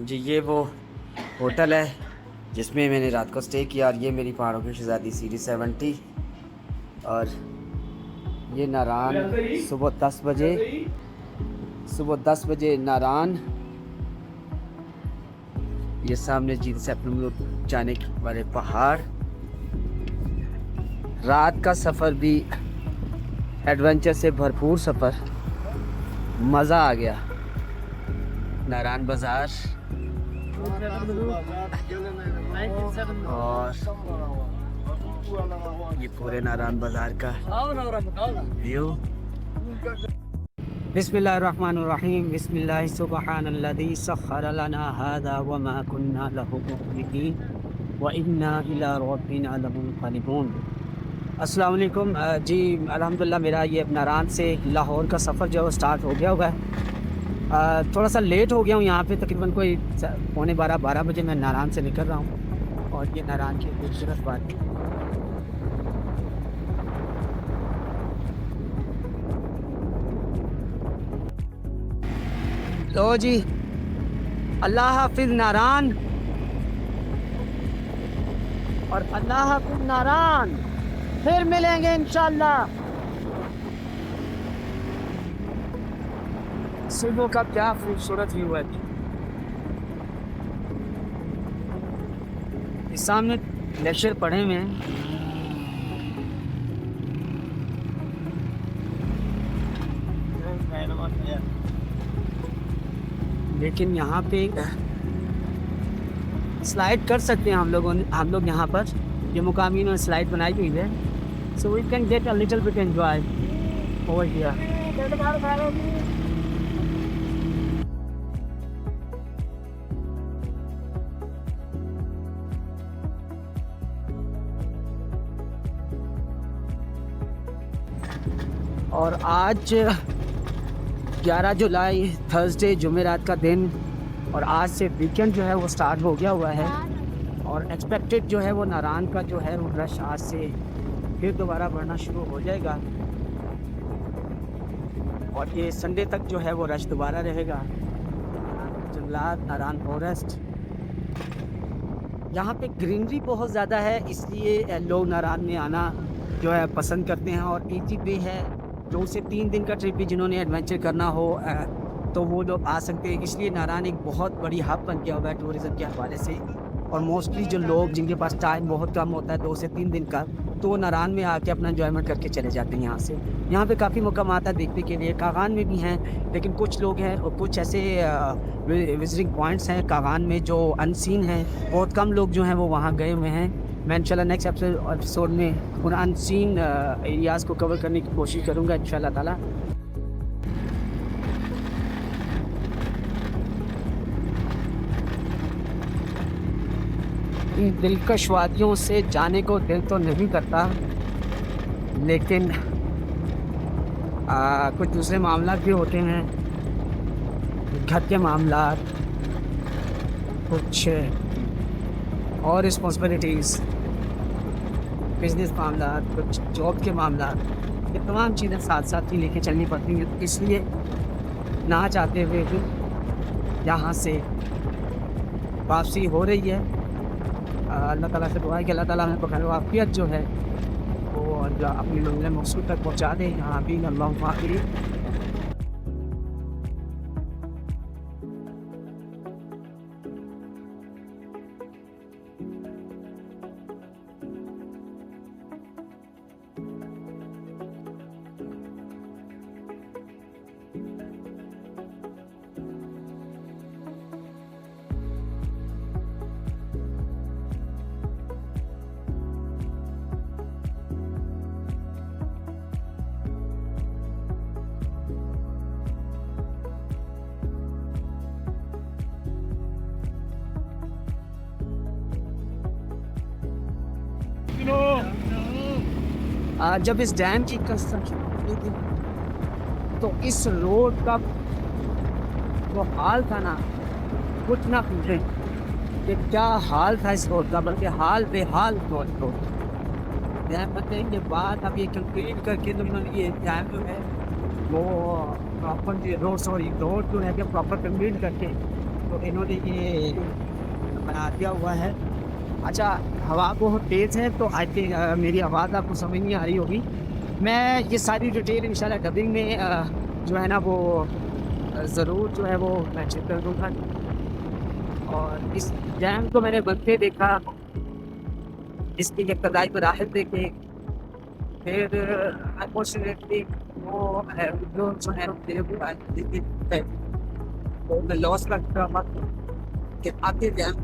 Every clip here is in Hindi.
जी ये वो होटल है जिसमें मैंने रात को स्टे किया और ये मेरी पहाड़ों की शहज़ादी सीरीज 70 और ये नारान सुबह 10 बजे नारान। ये सामने जीत से अपने जाने वाले पहाड़। रात का सफ़र भी एडवेंचर से भरपूर सफ़र, मज़ा आ गया। नारान बाज़ार और ये पूरे नारान बाज़ार का व्यू। बिस्मिल्लाहिर्रहमानिर्रहीम। बिस्मिल्लाहि सुब्हानल्लज़ी सख्खर लना हाज़ा व मा कुन्ना लहु मुक़रिनीन व इन्ना इला रब्बिना लमुनक़लिबून। अस्सलाम वालेकुम जी, अल्हम्दुलिल्लाह मेरा ये नारान से लाहौर का सफ़र जो स्टार्ट हो गया हुआ है। थोड़ा सा लेट हो गया हूँ यहाँ पे, तकरीबन कोई 11:15 बजे मैं नारान से निकल रहा हूँ और ये नारान की खूबसूरत बात। तो जी अल्लाह हाफिज नारान और अल्लाह हाफिज नारान, फिर मिलेंगे इंशाल्लाह। सुबह का क्या खूबसूरत व्यू है। इस सामने लेक्चर पढ़े हुए हैं, लेकिन यहाँ पे स्लाइड कर सकते हैं हम लोग यहाँ पर ये मुकामी ने स्लाइड बनाई हुई है, so we can get a little bit enjoy over here. और आज 11 जुलाई थर्सडे जुमेरात का दिन और आज से वीकेंड जो है वो स्टार्ट हो गया हुआ है और एक्सपेक्टेड जो है वो नारान का जो है वो रश आज से फिर दोबारा बढ़ना शुरू हो जाएगा और ये संडे तक जो है वो रश दोबारा रहेगा। जंगलात, नारान फॉरेस्ट, यहाँ पे ग्रीनरी बहुत ज़्यादा है, इसलिए लोग नारान में आना जो है पसंद करते हैं। और ईजी वे है, 2 से 3 दिन का ट्रिप भी जिन्होंने एडवेंचर करना हो तो वो लोग आ सकते हैं। इसलिए नारान एक बहुत बड़ी हब बन गया हुआ है टूरिज़म के हवाले से और मोस्टली जो लोग जिनके पास टाइम बहुत कम होता है 2 से 3 दिन का, तो नारान में आके अपना एंजॉयमेंट करके चले जाते हैं यहाँ से। यहाँ पे काफ़ी मकामात है देखने के लिए, कागान में भी हैं, लेकिन कुछ लोग हैं और कुछ ऐसे विजिटिंग पॉइंट्स हैं कागान में जो अनसीन हैं, बहुत कम लोग जो हैं वो वहाँ गए हुए हैं। मैं इंशाल्लाह नेक्स्ट एपिसोड में उन अनसीन एरियाज़ को कवर करने की कोशिश करूँगा इंशाल्लाह ताला। इन दिलकश वादियों से जाने को दिल तो नहीं करता, लेकिन कुछ दूसरे मामला भी होते हैं, घर के मामला, कुछ और रिस्पॉन्सिबिलिटीज़, बिजनेस मामला, कुछ जॉब के मामला, ये तमाम चीज़ें साथ साथ ही लेके चलनी पड़ती हैं। इसलिए ना चाहते हुए भी यहाँ से वापसी हो रही है। अल्लाह ताला से दुआ है कि अल्लाह ताला हमें बखैर वाफ़ियत जो है वो अपनी मंज़िल मक़सूद तक पहुँचा दें। आमीन अल्लाहुम्मा आमीन। जब इस डैम की कंस्ट्रक्शन हुई थी तो इस रोड का जो हाल था ना, कुछ ना पूछे कि क्या हाल था इस रोड का, बल्कि हाल बेहाल रोड। डैम बनने के बाद अब ये कंक्रीट करके तो इन्होंने ये डैम जो है वो प्रॉपर रोड जो है कि प्रॉपर कंप्लीट करके तो इन्होंने ये बना दिया हुआ है। अच्छा, हवा बहुत तेज़ है तो आई थिंक मेरी आवाज़ आपको समझ नहीं आ रही होगी। मैं ये सारी डिटेल इंशाल्लाह डबिंग में जो है ना वो ज़रूर जो है वो मैं चेक कर दूँगा। और इस डैम को मैंने बनते देखा, इसकी इब्तदाई मराहिल देखे, फिर अनफॉर्चुनेटली वो जो है मेरे को है, तो मैं लॉस लगता कि आते डैम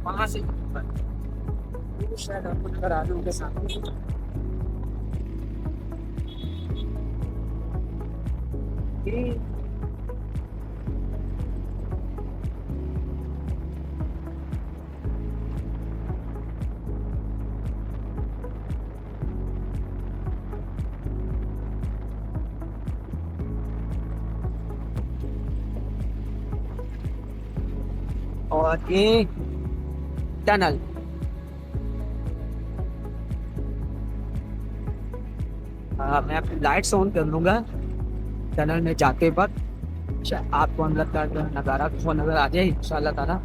वहाँ से वो शायद आपको नज़र आ रहे होंगे सामने। ये और ये टनल मैं अपनी लाइट्स ऑन कर लूँगा टनल में जाते वक्त, शायद आपको अंदर का जो नज़ारा वो नज़र आ जाए इंशाल्लाह ताला।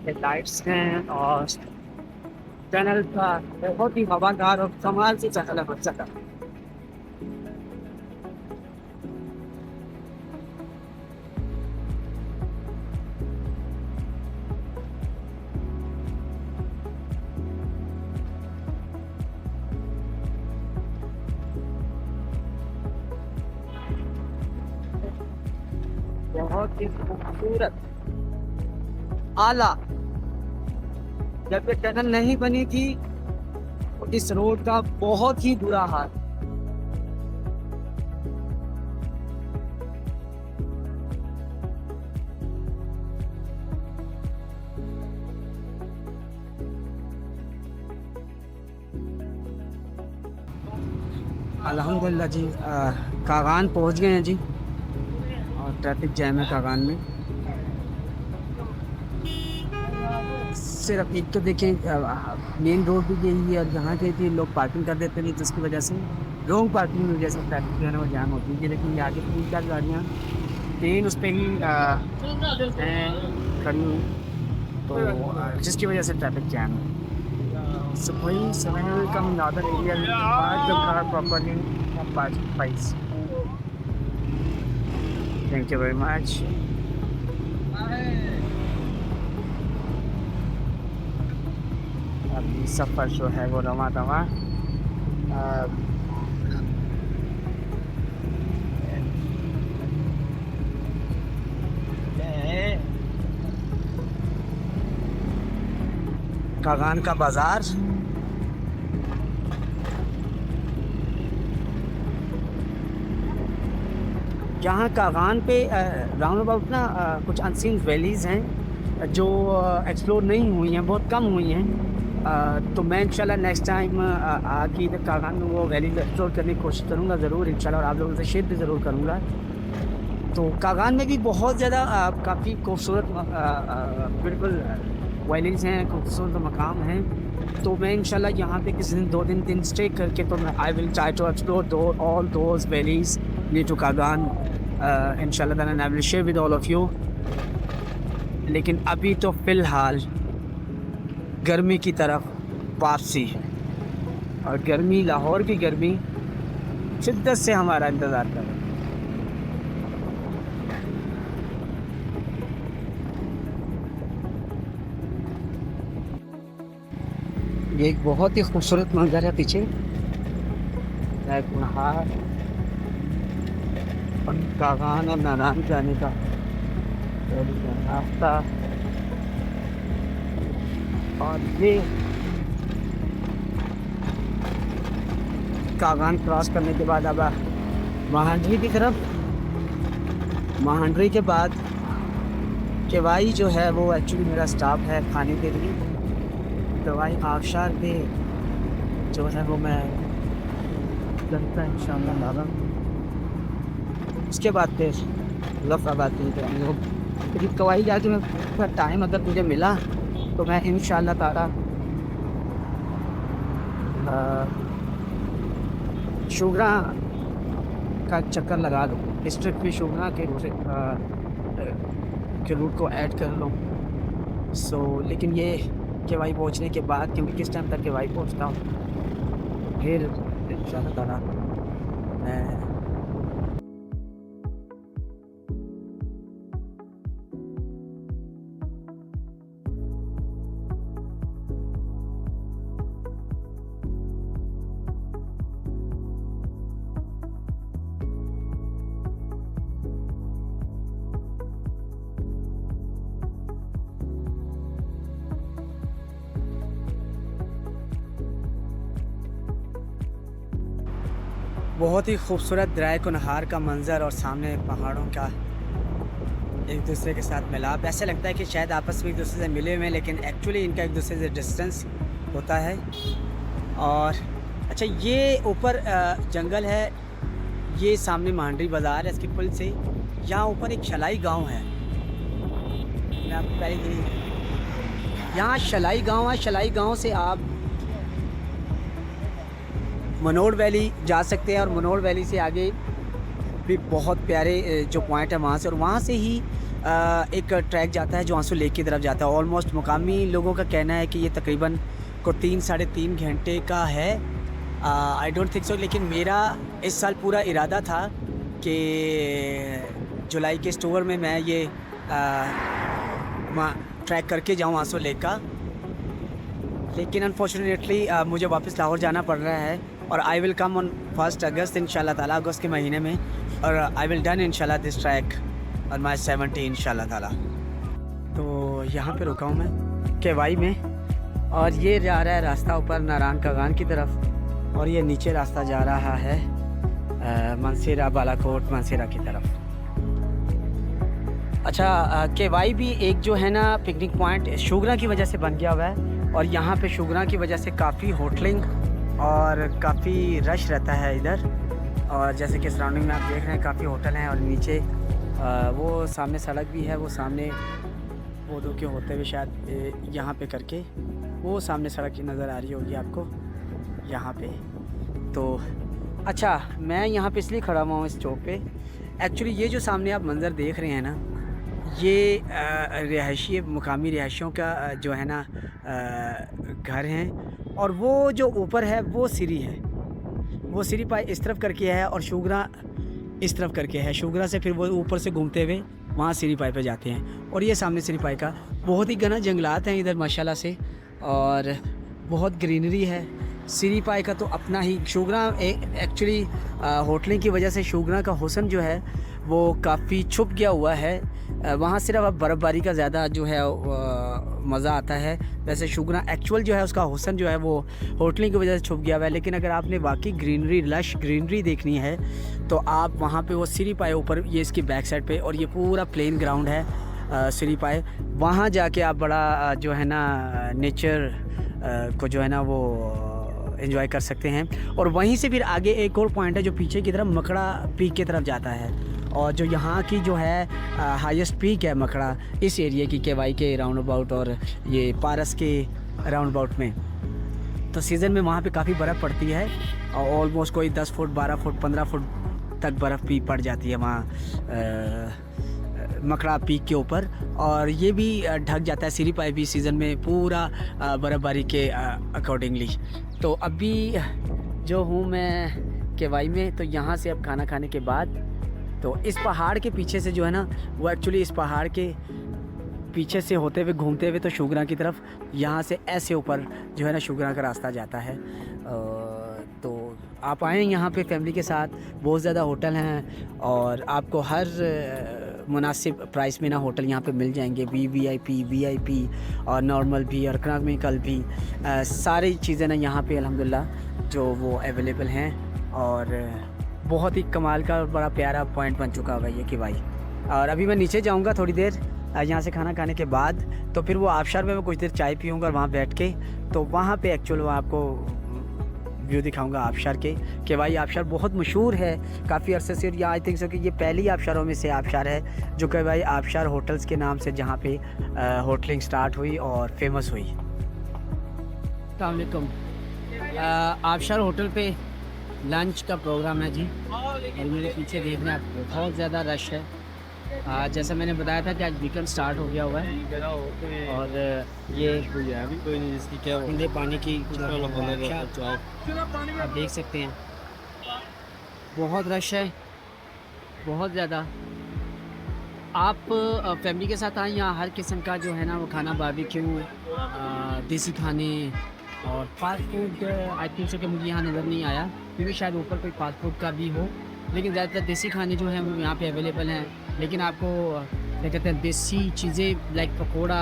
ये लाइट्स हैं और टनल का बहुत ही हवादार और कमाल से टनल है बच्चा का। बहुत ही खूबसूरत आला। जब ये टनल नहीं बनी थी तो इस रोड का बहुत ही बुरा हाल। अल्हम्दुलिल्लाह जी कागान पहुंच गए हैं जी, और ट्रैफिक जैम है कागान में। सिर्फ एक तो देखें मेन रोड भी यही है और यहाँ के भी लोग पार्किंग कर देते हैं जिसकी वजह से रॉन्ग पार्किंग की वजह से ट्रैफिक जो है ना वो जाम होती है। लेकिन ये आगे 3-4 गाड़ियाँ तीन उस पर ही हैं खड़ी हुई, तो जिसकी वजह से ट्रैफिक जैम है। So please, when you come in other area, park the car properly and parking price. Thank you very much. अभी सफ़र जो है वो रवा दवा कागान का बाज़ार, जहाँ कागान पे राउंड अबाउट ना कुछ अनसीन वैलीज़ हैं जो एक्सप्लोर नहीं हुई हैं, बहुत कम हुई हैं। तो मैं इंशाल्लाह नेक्स्ट टाइम आके इधर कागान में वो वैली एक्सप्लोर करने की कोशिश करूँगा ज़रूर इंशाल्लाह, और आप लोगों से शेयर भी ज़रूर करूँगा। तो कागान में भी बहुत ज़्यादा काफ़ी खूबसूरत बिल्कुल वैलीज़ हैं, खूबसूरत मकाम हैं। तो मैं इंशाल्लाह यहाँ पे किसी दिन 2 दिन स्टे करके तो मैं I will try to explore all those valleys near to Kagan इंशाल्लाह ताला, I will share with all of you. लेकिन अभी तो फ़िलहाल गर्मी की तरफ वापसी है, और गर्मी लाहौर की गर्मी शिद्दत से हमारा इंतज़ार कर रही है। ये एक बहुत ही खूबसूरत मंजर है पीछे, पहाड़ और कागान और नारायण जाने का रास्ता। और ये कागान क्रॉस करने के बाद अब महांडरी की तरफ, महांडरी के बाद केवाई जो है वो एक्चुअली मेरा स्टॉप है खाने के लिए। केवाई आबशार पे जो है वो मैं लगता है इंशाअल्लाह ताला। उसके बाद फिर लफ़ाबाद करेंगे लोग। फिर कवाई जाके मैं थोड़ा टाइम अगर मुझे मिला तो मैं इंशाअल्लाह ताला शुगरा का चक्कर लगा दूँ। इस ट्रिप पे शुगरा के रूट को ऐड कर लूँ। लेकिन ये केवाई पहुँचने के बाद, क्योंकि किस टाइम तक केवाई पहुँचता हूँ, फिर इंशाअल्लाह ताला मैं बहुत ही खूबसूरत दरिया कुनहार का मंज़र और सामने पहाड़ों का एक दूसरे के साथ मिलाप। ऐसा लगता है कि शायद आपस में एक दूसरे से मिले हुए हैं, लेकिन एक्चुअली इनका एक दूसरे से डिस्टेंस होता है। और अच्छा, ये ऊपर जंगल है, ये सामने मांडरी बाज़ार है इसकी पुल से। यहाँ ऊपर एक शलाई गांव है, मैं आपको पहले यहाँ शलाई गांव है। शलाई गांव से आप मनोर वैली जा सकते हैं और मनोर वैली से आगे भी बहुत प्यारे जो पॉइंट है वहाँ से, और वहाँ से ही एक ट्रैक जाता है जो आंसू लेक की तरफ जाता है। ऑलमोस्ट मुकामी लोगों का कहना है कि ये तकरीबन को 3-3.5 घंटे का है। आई डोंट थिंक सो, लेकिन मेरा इस साल पूरा इरादा था कि जुलाई के स्टोर में मैं ये ट्रैक करके जाऊँ आंसू लेक का, लेकिन अनफॉर्चुनेटली मुझे वापस लाहौर जाना पड़ रहा है। और आई विल कम ऑन 1 अगस्त इंशाल्लाह ताला, अगस्त के महीने में, और आई विल डन इंशाल्लाह दिस ट्रैक ऑन माई 70 इंशाल्लाह ताला। तो यहाँ पे रुका हूँ मैं केवाई में, और ये जा रहा है रास्ता ऊपर नारायण कागान की तरफ, और ये नीचे रास्ता जा रहा है मनसेरा बालाकोट मनसेरा की तरफ। अच्छा, केवाई भी एक जो है ना पिकनिक पॉइंट शुगरा की वजह से बन गया हुआ है, और यहाँ पे शुगरा की वजह से काफ़ी होटलिंग और काफ़ी रश रहता है इधर। और जैसे कि सराउंडिंग में आप देख रहे हैं काफ़ी होटल हैं, और नीचे वो सामने सड़क भी है, वो सामने वो दो के होते हुए शायद यहाँ पे करके वो सामने सड़क नज़र आ रही होगी आपको यहाँ पे। तो अच्छा, मैं यहाँ पे इसलिए खड़ा हुआ हूँ इस चौक पे। एक्चुअली ये जो सामने आप मंज़र देख रहे हैं ना, ये रिहायशी मुकामी रिहायशियों का जो है ना घर हैं, और वो जो ऊपर है वो सीरी है, वो सीरी पाई इस तरफ करके है और शुगरा इस तरफ करके है। शुगरा से फिर वो ऊपर से घूमते हुए वहाँ सीरी पाई पे जाते हैं, और ये सामने सीरी पाई का बहुत ही घना जंगलात हैं इधर माशाल्लाह से, और बहुत ग्रीनरी है। सीरी पाई का तो अपना ही शुगरा एक्चुअली होटलिंग की वजह से शुगरा का हुस्न जो है वो काफ़ी छुप गया हुआ है। वहाँ सिर्फ अब बर्फ़बारी का ज़्यादा जो है मज़ा आता है। वैसे शुगरा एक्चुअल जो है उसका हुस्न जो है वो होटलिंग की वजह से छुप गया हुआ है, लेकिन अगर आपने वाकई ग्रीनरी लश ग्रीनरी देखनी है तो आप वहाँ पे वो सीरी पाए ऊपर, ये इसकी बैक साइड पे, और ये पूरा प्लेन ग्राउंड है सीरी पाए, वहाँ जाके आप बड़ा जो है ना नेचर को जो है ना वो एंजॉय कर सकते हैं। और वहीं से फिर आगे एक और पॉइंट है जो पीछे की तरफ मकड़ा पीक की तरफ जाता है, और जो यहाँ की जो है हाईएस्ट पीक है मकड़ा इस एरिया की, केवाई के राउंड अबाउट और ये पारस के राउंड अबाउट में। तो सीज़न में वहाँ पे काफ़ी बर्फ़ पड़ती है, और ऑलमोस्ट कोई 10 फुट 12 फुट 15 फुट तक बर्फ़ भी पड़ जाती है वहाँ मकड़ा पीक के ऊपर, और ये भी ढक जाता है सीरी पाई भी सीज़न में पूरा बर्फ़बारी के अकॉर्डिंगली। तो अभी जो हूँ मैं केवाई में, तो यहाँ से अब खाना खाने के बाद तो इस पहाड़ के पीछे से जो है ना वो एक्चुअली इस पहाड़ के पीछे से होते हुए घूमते हुए तो शुगरा की तरफ यहाँ से ऐसे ऊपर जो है ना शुगरा का रास्ता जाता है। तो आप आएँ यहाँ पे फैमिली के साथ, बहुत ज़्यादा होटल हैं और आपको हर मुनासिब प्राइस में ना होटल यहाँ पे मिल जाएंगे। वीआईपी और नॉर्मल भी और इकनॉमिकल भी सारी चीज़ें ना यहाँ पे अल्हम्दुलिल्लाह जो वो अवेलेबल हैं, और बहुत ही कमाल का और बड़ा प्यारा पॉइंट बन चुका हुआ ये कि भाई। और अभी मैं नीचे जाऊँगा थोड़ी देर यहाँ से खाना खाने के बाद, तो फिर वो आबशार में मैं कुछ देर चाय पीऊँगा और वहाँ बैठ के, तो वहाँ पे एक्चुअल वो आपको व्यू दिखाऊंगा आबशार के भाई आबशार बहुत मशहूर है काफ़ी अरसे से। या आई थिंक सो कि ये पहली आबशारों में से आबशार है जो कि भाई आबशार होटल्स के नाम से जहाँ पे होटलिंग स्टार्ट हुई और फेमस हुई। अस्सलाम वालेकुम। आबशार होटल पे लंच का प्रोग्राम है जी, और मेरे पीछे देख रहे हैं आप बहुत ज़्यादा रश है। जैसा मैंने बताया था कि आज वीकेंड स्टार्ट हो गया हुआ है और ये ठंडे पानी की आप देख सकते हैं बहुत रश है, बहुत ज़्यादा। आप फैमिली के साथ आए, यहाँ हर किस्म का जो है ना वो खाना, बारबेक्यू, देसी खाने और fast food I think so कि मुझे यहाँ नज़र नहीं आया, क्योंकि शायद ऊपर कोई फास्ट फूड का भी हो, लेकिन ज़्यादातर देसी खाने जो हैं वो यहाँ पे अवेलेबल हैं। लेकिन आपको क्या कहते हैं देसी चीज़ें लाइक पकोड़ा,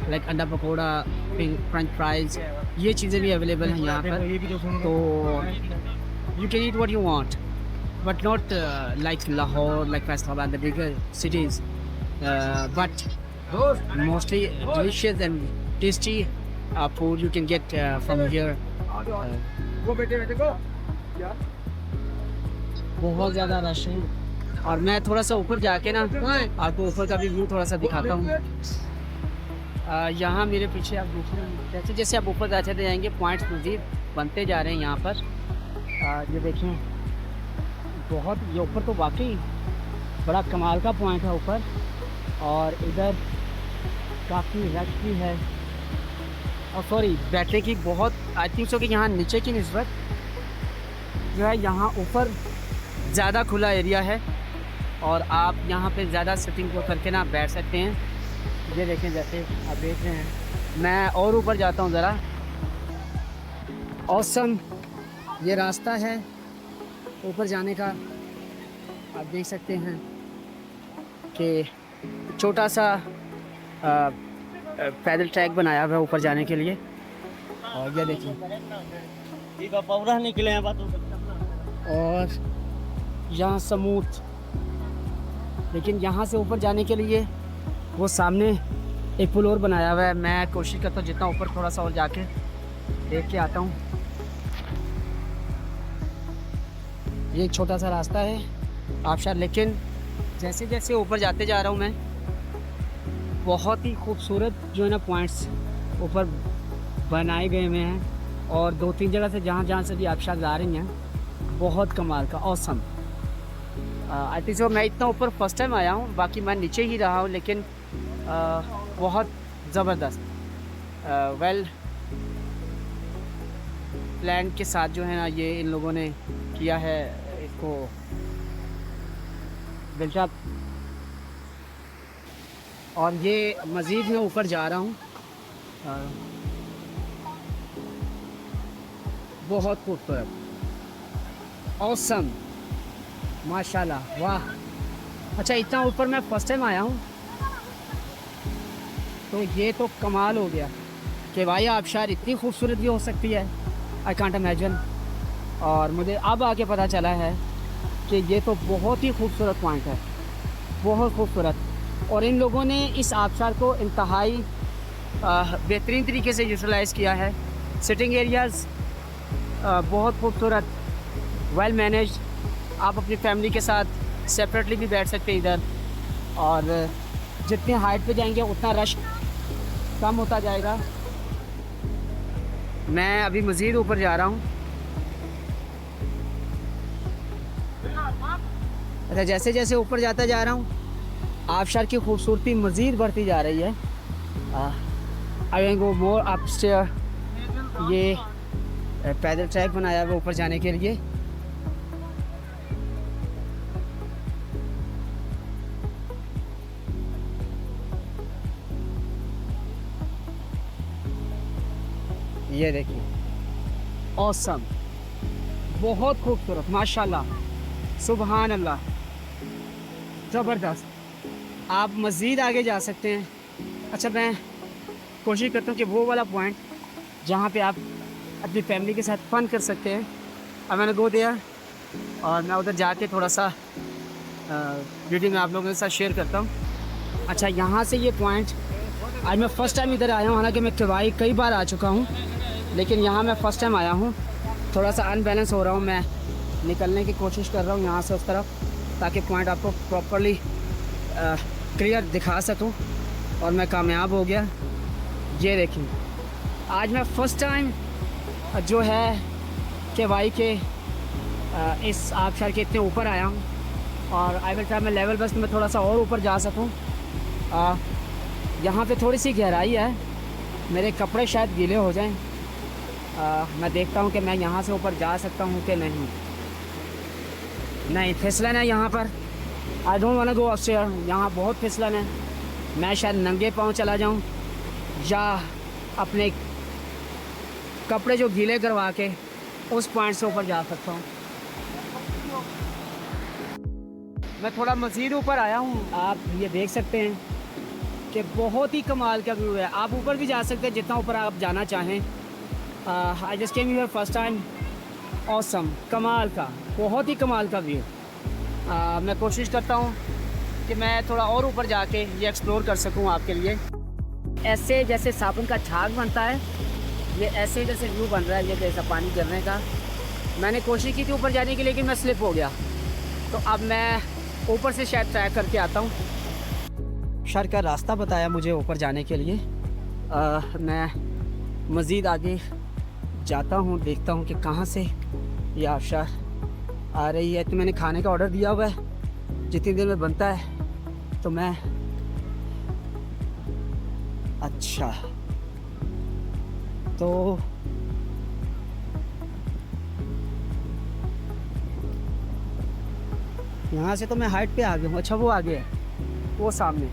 लाइक अंडा पकोड़ा, फ्रेंच फ्राइज़, ये चीज़ें भी अवेलेबल हैं यहाँ पर। तो you can eat what you want but not like Lahore, like Faisalabad, the bigger cities, but mostly delicious and tasty food you can get from here. बहुत ज़्यादा रश है और मैं थोड़ा सा ऊपर जाके ना आपको ऊपर का भी व्यू थोड़ा सा दिखाता हूँ। यहाँ मेरे पीछे आप देख रहे हैं, जैसे जैसे आप ऊपर जाते जाएंगे पॉइंट्स मज़ीद बनते जा रहे हैं यहाँ पर। ये देखें बहुत, ये ऊपर तो वाकई बड़ा कमाल का पॉइंट है ऊपर, और इधर काफ़ी रश भी है और सॉरी बैठने की बहुत, आई थिंक सो कि यहाँ नीचे की निस्बत जो है यहाँ ऊपर ज़्यादा खुला एरिया है और आप यहाँ पे ज़्यादा सिटिंग को करके ना बैठ सकते हैं। ये देखें जैसे आप देख रहे हैं, मैं और ऊपर जाता हूँ ज़रा। ऑसम ये रास्ता है ऊपर जाने का, आप देख सकते हैं कि छोटा सा पैदल ट्रैक बनाया हुआ है ऊपर जाने के लिए। और ये देखिए निकले हैं और यहाँ समूथ, लेकिन यहाँ से ऊपर जाने के लिए वो सामने एक पुल और बनाया हुआ है। मैं कोशिश करता हूँ जितना ऊपर थोड़ा सा और जाके देख के आता हूँ। ये एक छोटा सा रास्ता है आबशार, लेकिन जैसे जैसे ऊपर जाते जा रहा हूँ मैं, बहुत ही खूबसूरत जो है ना पॉइंट्स ऊपर बनाए गए हुए हैं और 2-3 जगह से जहाँ से भी आबशार जा रही हैं, बहुत कमाल का ऑसम। आई थिंक सो मैं इतना ऊपर फर्स्ट टाइम आया हूँ, बाकी मैं नीचे ही रहा हूँ, लेकिन बहुत ज़बरदस्त वेल प्लान के साथ जो है ना ये इन लोगों ने किया है इसको बिल्डअप। और ये मज़ीद मैं ऊपर जा रहा हूँ, बहुत खूबसूरत, ऑसम, माशाल्लाह, वाह। अच्छा इतना ऊपर मैं फ़र्स्ट टाइम आया हूँ, तो ये तो कमाल हो गया कि भाई आबशार इतनी खूबसूरत भी हो सकती है, आई कांट इमेजिन। और मुझे अब आके पता चला है कि ये तो बहुत ही खूबसूरत पॉइंट है, बहुत खूबसूरत। और इन लोगों ने इस आबशार को इंतहाई बेहतरीन तरीके से यूटिलाइज़ किया है। सिटिंग एरियाज़ बहुत खूबसूरत, वेल मैनेज। आप अपनी फैमिली के साथ सेपरेटली भी बैठ सकते हैं इधर, और जितने हाइट पे जाएंगे उतना रश कम होता जाएगा। मैं अभी मज़ीद ऊपर जा रहा हूँ। अच्छा जैसे जैसे ऊपर जाता जा रहा हूँ आबशार की खूबसूरती मज़ीद बढ़ती जा रही है। I will go more upstair. ये पैदल ट्रैक बनाया हुआ ऊपर जाने के लिए। ये देखिए ऑसम, बहुत खूबसूरत, माशाल्लाह, सुबहान अल्लाह, ज़बरदस्त। आप मज़ीद आगे जा सकते हैं। अच्छा मैं कोशिश करता हूँ कि वो वाला पॉइंट जहाँ पे आप अपनी फैमिली के साथ फ़न कर सकते हैं, अब मैंने गो दिया और मैं उधर जाके थोड़ा सा वीडियो में आप लोगों के साथ शेयर करता हूँ। अच्छा यहाँ से ये पॉइंट आज मैं फ़र्स्ट टाइम इधर आया हूँ, हालांकि मैं कई बार आ चुका हूँ, लेकिन यहाँ मैं फ़र्स्ट टाइम आया हूँ थोड़ा सा अनबैलेंस हो रहा हूँ मैं, निकलने की कोशिश कर रहा हूँ यहाँ से उस तरफ, ताकि पॉइंट आपको प्रॉपरली क्लियर दिखा सकूँ। और मैं कामयाब हो गया। ये देखिए, आज मैं फ़र्स्ट टाइम जो है केवाई के इस आबशार के इतने ऊपर आया हूँ, और आई विल ट्राई मैं लेवल बेस्ट में थोड़ा सा और ऊपर जा सकूँ। यहाँ पे थोड़ी सी गहराई है, मेरे कपड़े शायद गीले हो जाएं। मैं देखता हूँ कि मैं यहाँ से ऊपर जा सकता हूँ कि नहीं। नहीं, फिसलन है यहाँ पर। I don't want to go upstair, यहाँ बहुत फिसलन है। मैं शायद नंगे पाँव चला जाऊँ, या अपने कपड़े जो गीले करवा के उस पॉइंट से ऊपर जा सकता हूँ। मैं थोड़ा मज़ीद ऊपर आया हूँ, आप ये देख सकते हैं कि बहुत ही कमाल का व्यू है। आप ऊपर भी जा सकते हैं जितना ऊपर आप जाना चाहें। आई just came here first time. Awesome, कमाल का, बहुत ही कमाल का व्यू। मैं कोशिश करता हूँ कि मैं थोड़ा और ऊपर जाके ये एक्सप्लोर कर सकूँ आपके लिए। ऐसे जैसे साबुन का झाग बनता है, ये ऐसे जैसे व्यू बन रहा है, ये जैसा पानी गिरने का। मैंने कोशिश की थी ऊपर जाने की, लेकिन मैं स्लिप हो गया। तो अब मैं ऊपर से शायद ट्राई करके आता हूँ। शहर का रास्ता बताया मुझे ऊपर जाने के लिए। मैं मज़ीद आगे जाता हूँ, देखता हूँ कि कहाँ से ये आबशार आ रही है। तो मैंने खाने का ऑर्डर दिया हुआ है, जितनी देर में बनता है तो मैं। अच्छा, तो यहाँ से तो मैं हाइट पे आ गया हूँ। अच्छा, वो आगे है, वो सामने।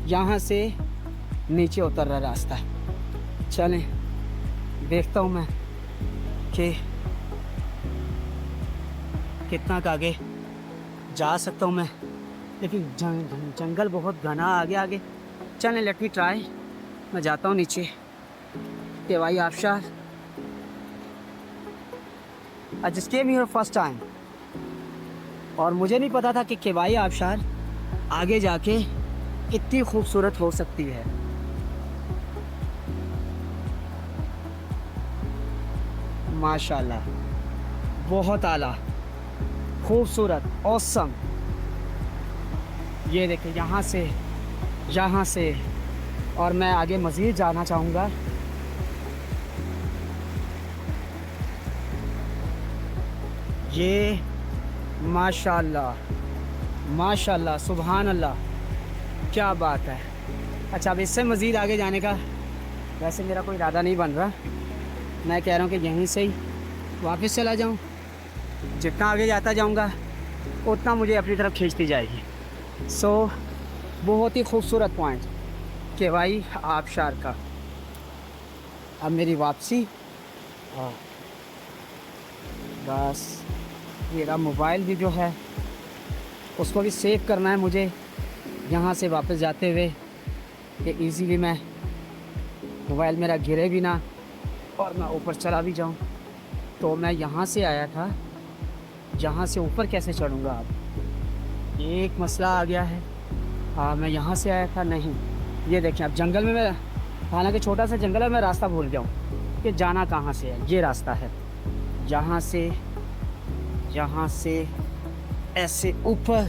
यहाँ से नीचे उतर रहा रास्ता है। चलें, देखता हूँ मैं कि कितना का आगे जा सकता हूँ मैं, लेकिन जंगल बहुत घना आगे आगे। चलें, लेट मी ट्राई। मैं जाता हूँ नीचे। केवाई आबशार, I just came here first time, और मुझे नहीं पता था कि केवाई आबशार आगे जाके इतनी खूबसूरत हो सकती है। माशाल्लाह, बहुत आला, खूबसूरत, ऑसम। ये देखिए, यहाँ से और मैं आगे मज़ीद जाना चाहूँगा। ये माशाल्लाह, माशाल्लाह, सुभान अल्लाह, क्या बात है। अच्छा, अब इससे मज़ीद आगे जाने का वैसे मेरा कोई इरादा नहीं बन रहा। मैं कह रहा हूँ कि यहीं से ही वापस चला जाऊँ। जितना आगे जाता जाऊँगा उतना मुझे अपनी तरफ खींचती जाएगी। बहुत ही खूबसूरत पॉइंट केवाई आबशार का। अब मेरी वापसी, बस मेरा मोबाइल भी जो है उसको भी सेव करना है मुझे यहाँ से वापस जाते हुए, कि इजीली मैं मोबाइल मेरा गिरे भी ना और मैं ऊपर चला भी जाऊँ। तो मैं यहाँ से आया था, यहाँ से ऊपर कैसे चढ़ूँगा? अब एक मसला आ गया है। हाँ, मैं यहाँ से आया था। नहीं, ये देखें, अब जंगल में मैं, हालांकि छोटा सा जंगल है, मैं रास्ता भूल गया हूँ कि जाना कहाँ से है। ये रास्ता है, यहाँ से ऐसे ऊपर,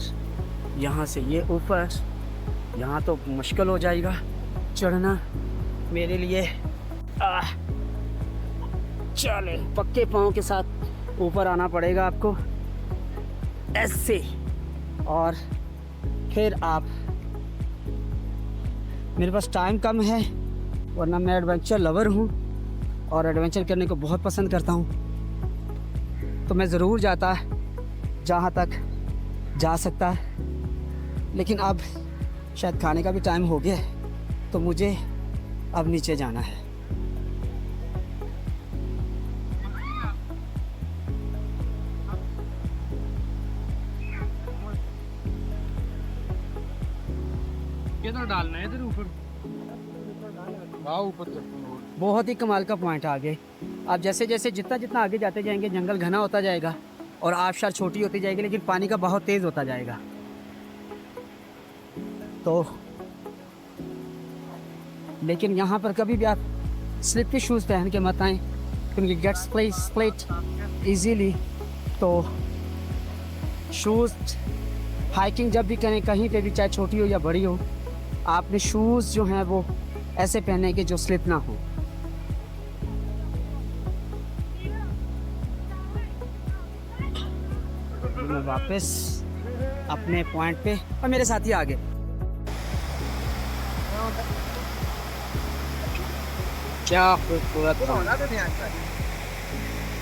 यहाँ से ये ऊपर। यहाँ तो मुश्किल हो जाएगा चढ़ना मेरे लिए। चले, पक्के पाँव के साथ ऊपर आना पड़ेगा आपको ऐसे। और फिर आप, मेरे पास टाइम कम है, वरना मैं एडवेंचर लवर हूँ और एडवेंचर करने को बहुत पसंद करता हूँ। तो मैं ज़रूर जाता जहाँ तक जा सकता, लेकिन अब शायद खाने का भी टाइम हो गया है, तो मुझे अब नीचे जाना है। किधर डालना है? इधर ऊपर। हाँ, ऊपर तक। बहुत ही कमाल का पॉइंट आगे। आप जैसे जैसे जितना आगे जाते जाएंगे जंगल घना होता जाएगा और आबशार छोटी होती जाएगी, लेकिन पानी का बहाव तेज़ होता जाएगा। तो लेकिन यहाँ पर कभी भी आप स्लिपी शूज़ पहन के मत आएँ, क्योंकि गेट्स स्प्लिट इजीली। तो शूज़ हाइकिंग जब भी करें कहीं पे भी, चाहे छोटी हो या बड़ी हो, आपने शूज़ जो हैं वो ऐसे पहने कि जो स्लिप ना हो। मैं वापस अपने पॉइंट पे, और मेरे साथी आ गए। क्या खूबसूरत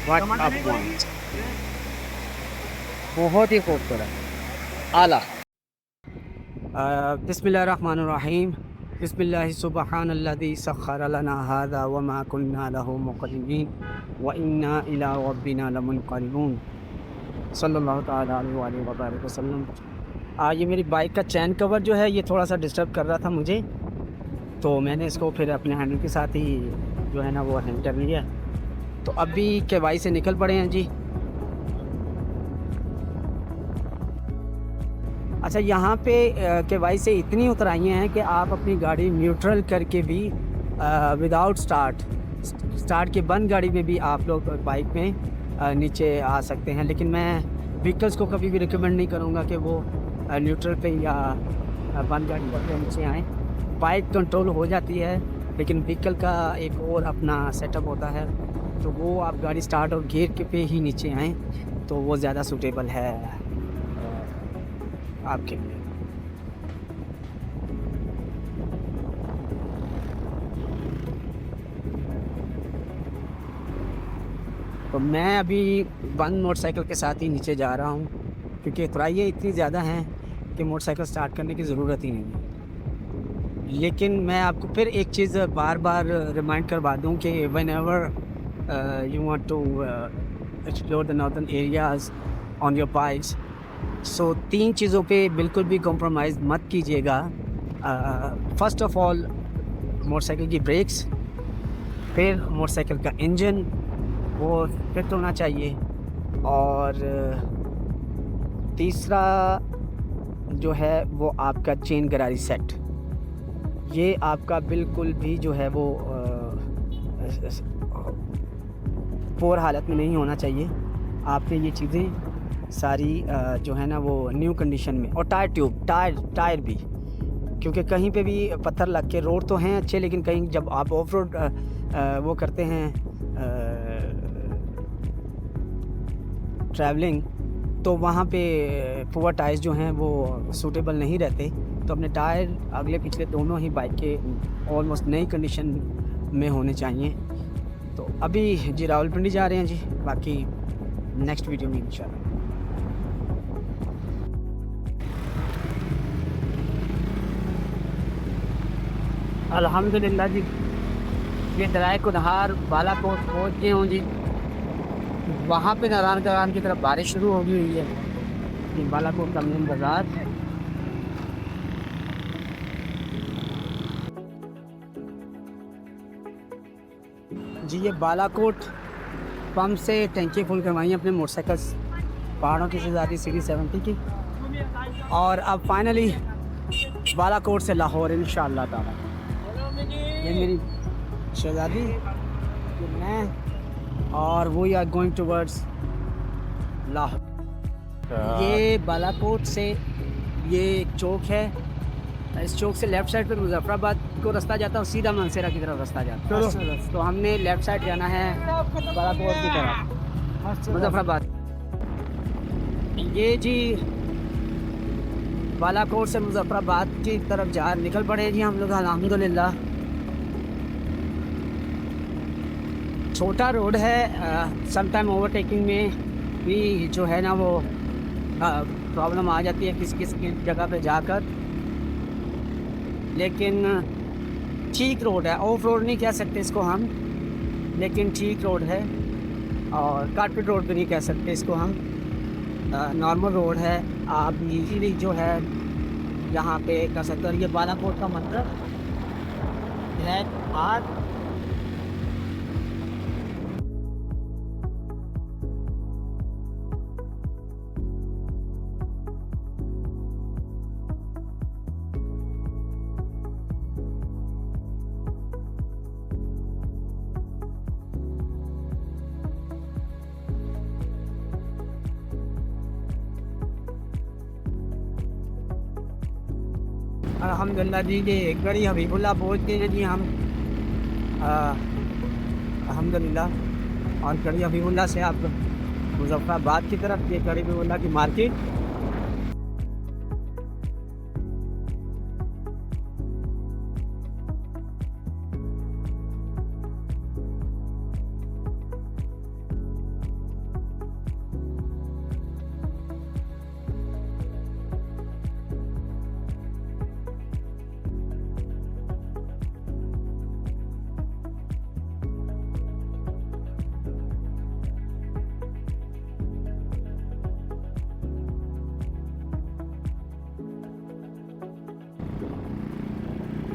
पॉइंट, बहुत ही खूबसूरत, आला। बिस्मिल्लाहिर्रहमानिर्रहीम। बिस्मिल्लाहि सुब्हानल्लज़ी सख्खर लना हाज़ा व मा कुन्ना लहू मुक़रिनीन व इन्ना इला रब्बिना लमुनक़लिबून। सल्लल्लाहु तआला अलैहि व बारिक वसल्लम। ये मेरी बाइक का चैन कवर जो है ये थोड़ा सा डिस्टर्ब कर रहा था मुझे, तो मैंने इसको फिर अपने हैंडल के साथ ही जो है ना वो हैंग कर लिया। तो अभी केवाई से निकल पड़े हैं जी। अच्छा, यहाँ पे केवाई से इतनी उतराइयाँ हैं कि आप अपनी गाड़ी न्यूट्रल करके भी विदाउट स्टार्ट के बंद गाड़ी में भी आप लोग बाइक में नीचे आ सकते हैं। लेकिन मैं व्हीकल्स को कभी भी रिकमेंड नहीं करूँगा कि वो न्यूट्रल पे या बंद गाड़ी पर नीचे आएँ। बाइक कंट्रोल हो जाती है, लेकिन व्हीकल का एक और अपना सेटअप होता है, तो वो आप गाड़ी स्टार्ट और गियर के पे ही नीचे आएँ तो वो ज़्यादा सूटेबल है आपके लिए। तो मैं अभी बंद मोटरसाइकिल के साथ ही नीचे जा रहा हूँ, क्योंकि उतराइयाँ इतनी ज़्यादा हैं कि मोटरसाइकिल स्टार्ट करने की ज़रूरत ही नहीं है। लेकिन मैं आपको फिर एक चीज़ बार बार रिमाइंड करवा दूँ कि whenever you want to explore the northern areas on your bikes, so 3 चीज़ों पे बिल्कुल भी कॉम्प्रोमाइज़ मत कीजिएगा। फ़र्स्ट ऑफ़ ऑल मोटरसाइकिल की ब्रेक्स, फिर मोटरसाइकिल का इंजन वो फिट होना चाहिए, और तीसरा जो है वो आपका चेन गरारी सेट, ये आपका बिल्कुल भी जो है वो पोर हालत में नहीं होना चाहिए। आपने ये चीज़ें सारी जो है ना वो न्यू कंडीशन में, और टायर भी, क्योंकि कहीं पे भी पत्थर लग के, रोड तो हैं अच्छे लेकिन कहीं जब आप ऑफ रोड वो करते हैं ट्रैवलिंग, तो वहाँ पे पुअर टायर्स जो हैं वो सूटेबल नहीं रहते। तो अपने टायर अगले पिछले दोनों ही बाइक के ऑलमोस्ट नई कंडीशन में होने चाहिए। तो अभी जी रावलपिंडी जा रहे हैं जी, बाकी नेक्स्ट वीडियो में इंशाल्लाह। अल्हम्दुलिल्लाह जी, ये दराए कुनहार बालाकोट पहुँच गए हूँ जी। वहाँ पे नारायण करान की तरफ बारिश शुरू हो गई हुई है। ये बालाकोट का मेन बाज़ार है। जी ये बालाकोट पंप से टैंकी फुल करवाई अपने मोटरसाइकिल पहाड़ों की शहज़ादी सीढ़ी 70 की, और अब फाइनली बालाकोट से लाहौर इंशाअल्लाह ताला। ये मेरी शहज़ादी, ये मैं, और we are going towards Lahore. ये बालाकोट से ये एक चौक है, इस चौक से लेफ़्ट साइड पे मुजफ्फराबाद को रास्ता जाता है और सीधा मानसेरा की तरफ रास्ता जाता है। तो हमने लेफ़्ट साइड जाना है बालाकोट की तरफ, मुजफ्फराबाद। ये जी बालाकोट से मुजफ्फराबाद की तरफ निकल पड़े जी हम लोग अल्हम्दुलिल्लाह। छोटा रोड है, सम टाइम ओवरटेकिंग में भी जो है ना वो प्रॉब्लम आ जाती है किस जगह पे जाकर, लेकिन ठीक रोड है। ऑफ रोड नहीं कह सकते इसको हम, लेकिन ठीक रोड है, और कारपेट रोड भी नहीं कह सकते इसको हम, नॉर्मल रोड है। आप इजीली जो है यहाँ पे कर सकते हो। ये बालाकोट का मतलब है आज अल्हम्दुलिल्लाह जी, ये गढ़ी हबीबुल्लाह पहुँच गए हैं जी हम। अ, अल्हम्दुलिल्लाह। और गढ़ी हबीबुल्लाह से आप मुज़फ़्फ़राबाद की तरफ, ये गढ़ी हबीबुल्लाह की मार्केट।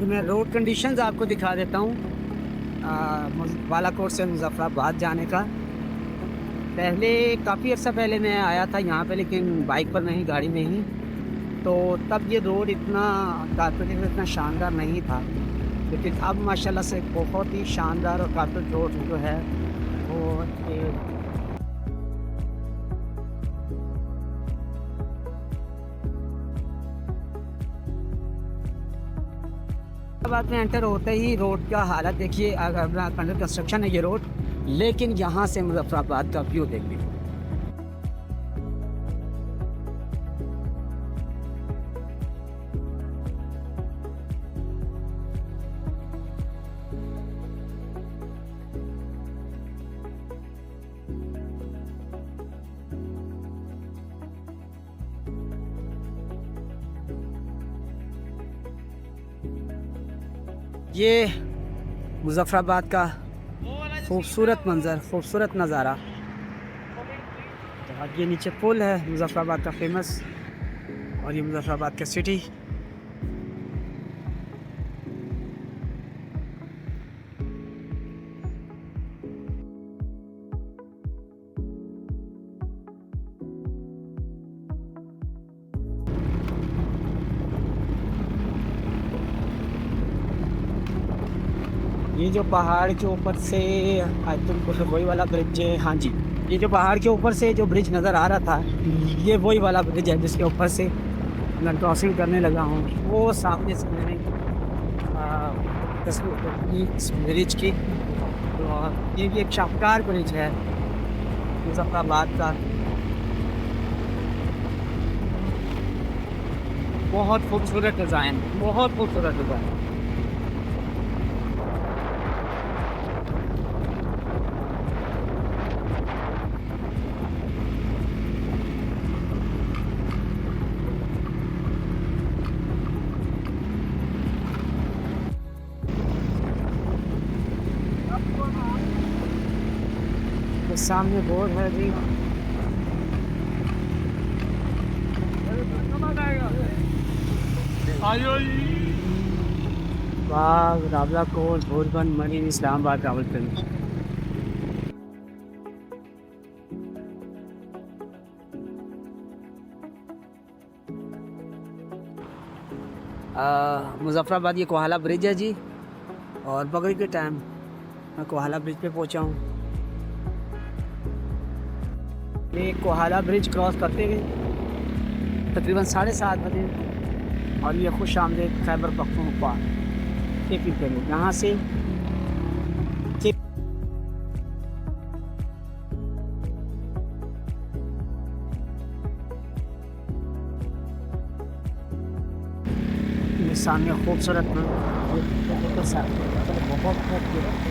मैं रोड कंडीशंस आपको दिखा देता हूँ। बालाकोट से मुज़फ़्फ़राबाद जाने का। पहले काफ़ी अर्सा पहले मैं आया था यहाँ पे, लेकिन बाइक पर नहीं, गाड़ी में ही। तो तब ये रोड इतना कारपेटेड, इतना शानदार नहीं था, लेकिन अब माशाल्लाह से बहुत ही शानदार और कारपेट रोड जो है वो ये बाद में एंटर होते ही रोड का हालत देखिए। अगर अंडर कंस्ट्रक्शन है ये रोड, लेकिन यहाँ से मुज़फ़्फ़राबाद का व्यू देखिए। ये मुज़फ़्फ़राबाद का खूबसूरत मंज़र, खूबसूरत नज़ारा। तो अब ये नीचे पुल है मुज़फ़्फ़राबाद का फेमस, और ये मुज़फ़्फ़राबाद का सिटी। ये जो पहाड़ के ऊपर से आई थिंक वही वाला ब्रिज है। हाँ जी, ये जो पहाड़ के ऊपर से जो ब्रिज नज़र आ रहा था, ये वही वाला ब्रिज है जिसके ऊपर से मैं क्रॉसिंग करने लगा हूँ। वो सामने से मैंने तस्वीर इस ब्रिज की। तो ये भी एक शाहकार ब्रिज है मुज़फ़्फ़राबाद का। बहुत खूबसूरत डिज़ाइन, बहुत खूबसूरत डिज़ाइन। तो सामने बोर्ड है जी। बाग, रावला कोट, भोरबन, मरीन, इस्लामाबाद, रावलपिंडी। मुज़फ़्फ़राबाद ये कोहाला ब्रिज है जी, और बगल के टाइम मैं कोहाला ब्रिज पे पहुंचा हूँ। ये कोहाला ब्रिज क्रॉस करते हुए तकरीबन 7:30 बजे, और ये खुश आमदेद खैबर पख्तूनख्वा KP पे यहाँ से सामने खूबसूरत बहुत खूबसूरत।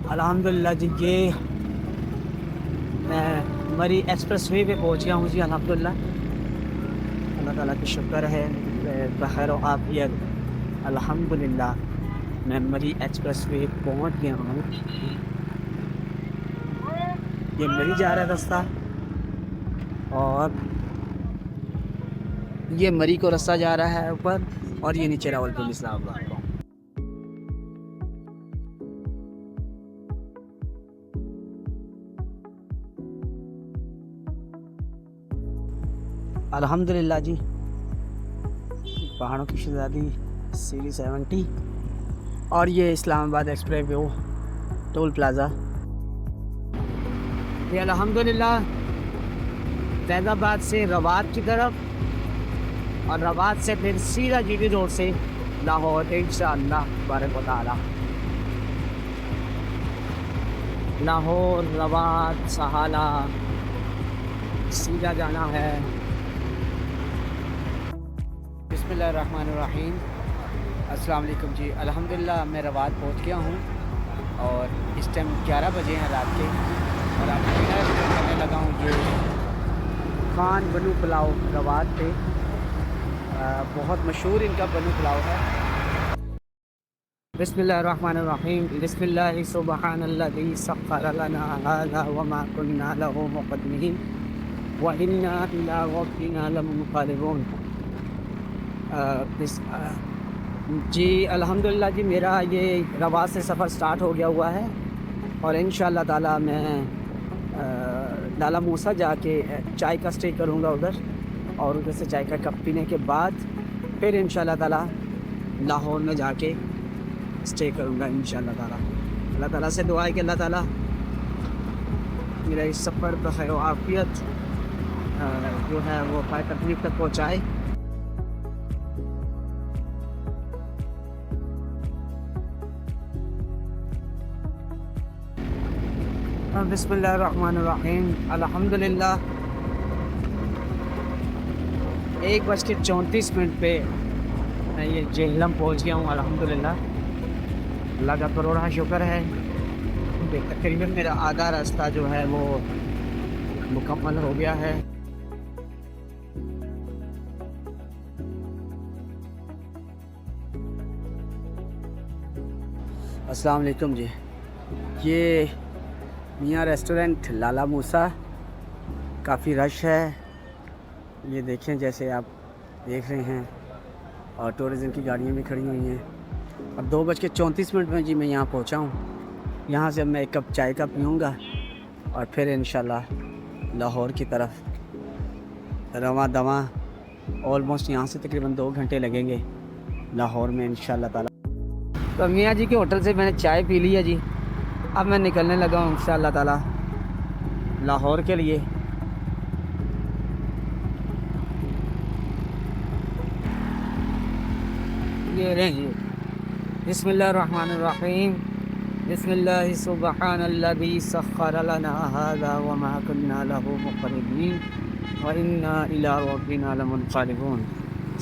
अल्हम्दुलिल्लाह जी, ये मैं मरी एक्सप्रेस वे पे पहुँच गया हूँ जी। अल्हम्दुलिल्लाह, अल्लाह ताला की शुक्र है, बखैर और आफियत। अल्हम्दुलिल्लाह मैं मरी एक्सप्रेस वे पहुँच गया हूँ। ये मरी जा रहा है रास्ता, और ये मरी को रास्ता जा रहा है ऊपर, और ये नीचे रावलपिंडी इस्लामाबाद। अल्हम्दुलिल्लाह जी, पहाड़ों की शहज़ादी सीरी 70, और ये Islamabad express way toll plaza. ये अल्हम्दुलिल्लाह फैज़ाबाद से रवात की तरफ और रवात से फिर सीधा जीटी रोड से लाहौर इंशाअल्लाह तबारक व तआला। लाहौर, रवात, सहाला सीधा जाना है। बिस्मिल्लाहिर्रहमानिर्रहीम। अस्सलाम वालेकुम जी। अल्हम्दुलिल्लाह मैं रवात पहुंच गया हूं और इस टाइम 11 बजे हैं रात के और अब डिनर करने लगा हूं। ये खान बनू पुलाव रवात पे बहुत मशहूर इनका बनू पुलाव है। बिस्मिल्लाहिर्रहमानिर्रहीम। बिस्मिल्लाहि सुब्हानल्लज़ी सख्खर लना हाज़ा व मा कुन्ना लहू मुक़रिनीन व इन्ना इला रब्बिना लमुनक़लिबून। जी अल्हम्दुलिल्लाह जी मेरा ये रवात से सफ़र स्टार्ट हो गया हुआ है और इंशाअल्लाह ताला मैं लाला मूसा जाके चाय का स्टे करूँगा उधर और उधर से चाय का कप पीने के बाद फिर इंशाअल्लाह ताला लाहौर में जाके स्टे करूँगा इंशाअल्लाह ताला। अल्लाह ताला से दुआ है कि अल्लाह ताला मेरा इस सफ़र पर खैर व आफ़ियत जो है वो खैर तकलीफ़ तक पहुँचाए। बिस्मिल्लाहिर्रहमानिर्रहीम। अल्हम्दुलिल्लाह 1:34 पे मैं ये जेहलम पहुंच गया हूँ। अल्हम्दुलिल्लाह अल्लाह का करोड़ा शुक्र है कि तकरीबन मेरा आधा रास्ता जो है वो मुकम्मल हो गया है। अस्सलाम वालेकुम जी। ये मियाँ रेस्टोरेंट लाला मूसा, काफ़ी रश है। ये देखें जैसे आप देख रहे हैं और टूरिज़म की गाड़ियाँ भी खड़ी हुई हैं और 2:34 में जी मैं यहाँ पहुँचा हूँ। यहाँ से अब मैं एक कप चाय का पीऊँगा और फिर इंशाल्लाह लाहौर की तरफ रवां दवां। ऑलमोस्ट यहाँ से तकरीबन 2 घंटे लगेंगे लाहौर में इंशाल्लाह ताला। तो मियाँ जी के होटल से मैंने चाय पी ली है जी। अब मैं निकलने लगा हूँ इंशाअल्लाह ताला लाहौर के लिए। ये रहिए। बिस्मिल्लाहिर्रहमानिर्रहीम। बिस्मिल्लाहि सुब्हानल्लज़ी सख्खर लना हाज़ा व मा कुन्ना लहू मुक़रिनीन व इन्ना इला रब्बिना लमुनक़लिबून।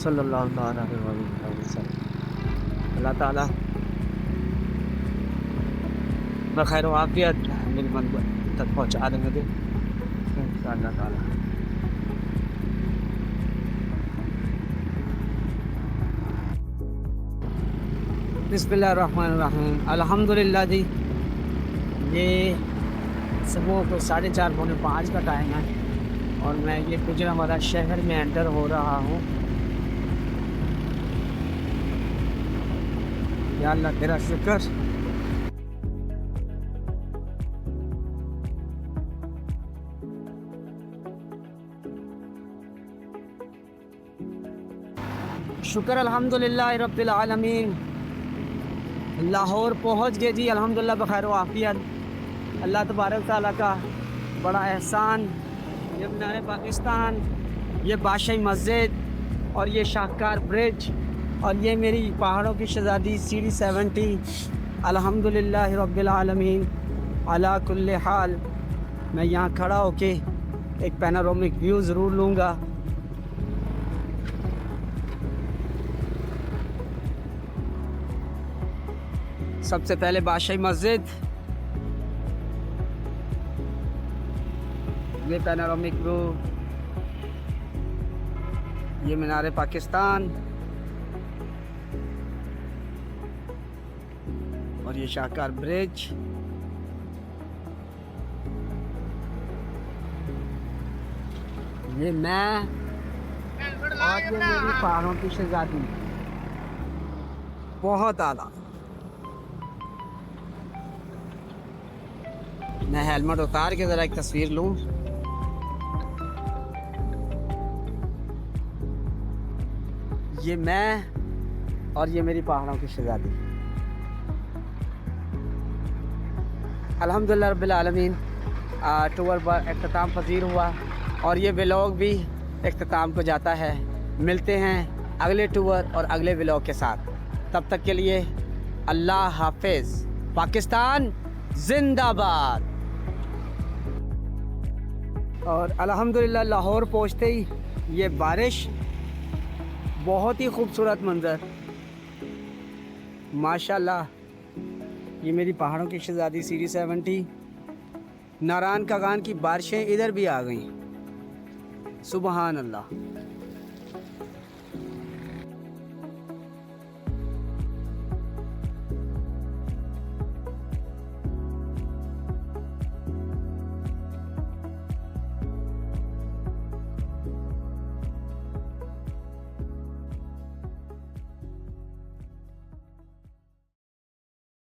सल्लल्लाहु अलैहि वसल्लम। अल्लाह ताला बखैर आफियत मेरी मंजिल तक पहुँचा देंगे इंशाअल्लाह ताला। बिस्मिल्लाहिर्रहमानिर्रहीम। अल्हम्दुलिल्लाह जी ये सुबह को 4:30 पौने 5 का टाइम है और मैं ये गुजरांवाला शहर में एंटर हो रहा हूँ। या अल्लाह तेरा शुक्र। शुक्र अल्हम्दुलिल्लाह रब्बिल आलमीन। लाहौर पहुँच गए जी अल्हम्दुलिल्लाह बखैर आफियत। अल्लाह तबारक तआला का बड़ा एहसान। ये मीनार पाकिस्तान, ये बादशाही मस्जिद और ये शाहकार ब्रिज और ये मेरी पहाड़ों की शहज़ादी सीढ़ी 70। अल्हम्दुलिल्लाह रब्बिल आलमीन अला कुल्ले हाल। मैं यहाँ खड़ा होके एक पैनोरामिक व्यू ज़रूर लूँगा। सबसे पहले बादशाही मस्जिद, ये पैनोरामिक व्यू, ये मीनार पाकिस्तान और ये शाहकार ब्रिज। ये मैं और ये मेरी पहाड़ों की शहज़ादी बहुत आला। मैं हेलमेट उतार के ज़रा एक तस्वीर लूँ। ये मैं और ये मेरी पहाड़ों की शहज़ादी। अल्हम्दुलिल्लाह रब्बिल आलमीन टूर पर इख्तिताम पजीर हुआ और ये व्लॉग भी इख्तिताम को जाता है। मिलते हैं अगले टूर और अगले व्लॉग के साथ। तब तक के लिए अल्लाह हाफिज़। पाकिस्तान जिंदाबाद। और अल्हम्दुलिल्लाह लाहौर पहुंचते ही ये बारिश, बहुत ही खूबसूरत मंज़र माशाल्लाह। ये मेरी पहाड़ों की शहज़ादी सीरी 70 नारायण कागान की बारिशें इधर भी आ गई। सुबहान अल्लाह।